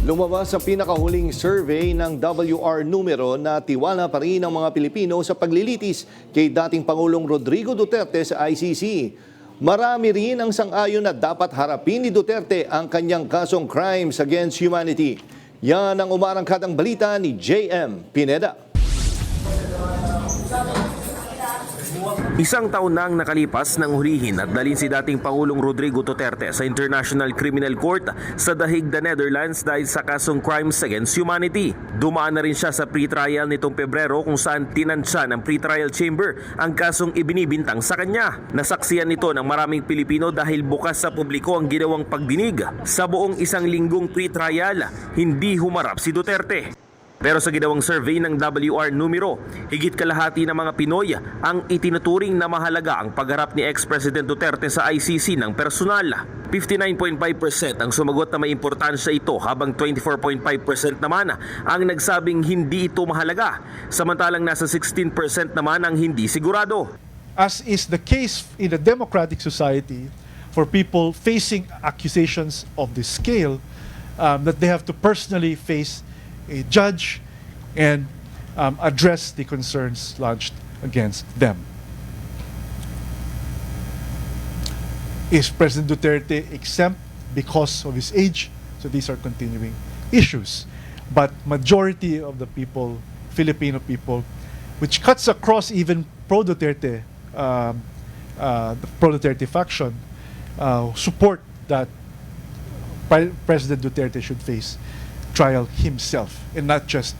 Lumabas sa pinakahuling survey ng WR numero na tiwala pa rin ang mga Pilipino sa paglilitis kay dating Pangulong Rodrigo Duterte sa ICC. Marami rin ang sang-ayon na dapat harapin ni Duterte ang kanyang kasong crimes against humanity. Yan ang umarangkadang balita ni JM Pineda. Isang taon na ang nakalipas nang hulihin at dalhin si dating Pangulong Rodrigo Duterte sa International Criminal Court sa The Hague, Netherlands dahil sa kasong crimes against humanity. Dumaan na rin siya sa pre-trial nitong Pebrero kung saan tinansya ng pre-trial chamber ang kasong ibinibintang sa kanya. Nasaksiyan nito ng maraming Pilipino dahil bukas sa publiko ang ginawang pagdinig. Sa buong isang linggong pre-trial, hindi humarap si Duterte. Pero sa ginawang survey ng WR numero, higit kalahati ng mga Pinoy ang itinuturing na mahalaga ang pagharap ni ex-President Duterte sa ICC ng personal. 59.5% ang sumagot na may importansya ito habang 24.5% naman ang nagsabing hindi ito mahalaga, samantalang nasa 16% naman ang hindi sigurado. As is the case in a democratic society for people facing accusations of this scale, that they have to personally face a judge and address the concerns launched against them. Is President Duterte exempt because of his age? So these are continuing issues. But majority of the people, Filipino people, which cuts across even pro-Duterte, the pro-Duterte faction, support that President Duterte should face trial himself and not just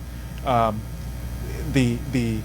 the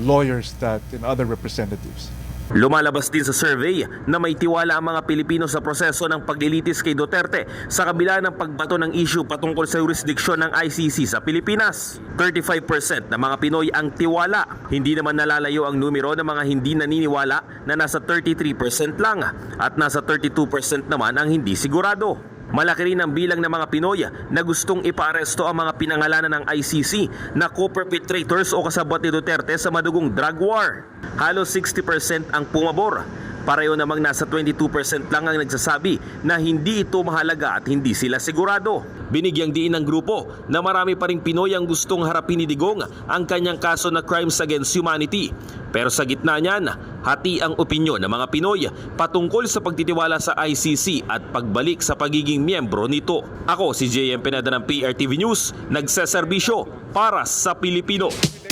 lawyers that and other representatives. Lumalabas din sa survey na may tiwala ang mga Pilipino sa proseso ng paglilitis kay Duterte sa kabila ng pagbato ng issue patungkol sa jurisdiksyon ng ICC sa Pilipinas. 35% ng mga Pinoy ang tiwala. Hindi naman nalalayo ang numero ng mga hindi naniniwala na nasa 33% lang at nasa 32% naman ang hindi sigurado. Malaki rin ang bilang ng mga Pinoy na gustong ipaaresto ang mga pinangalanan ng ICC na co-perpetrators o kasabot ni Duterte sa madugong drug war. Halos 60% ang pumabor. Pareho namang nasa 22% lang ang nagsasabi na hindi ito mahalaga at hindi sila sigurado. Binigyang diin ng grupo na marami pa ring Pinoy ang gustong harapin ni Digong ang kanyang kaso na crimes against humanity. Pero sa gitna niyan, hati ang opinyon ng mga Pinoy patungkol sa pagtitiwala sa ICC at pagbalik sa pagiging miyembro nito. Ako si JM Pineda ng PRTV News, nagseserbisyo para sa Pilipino.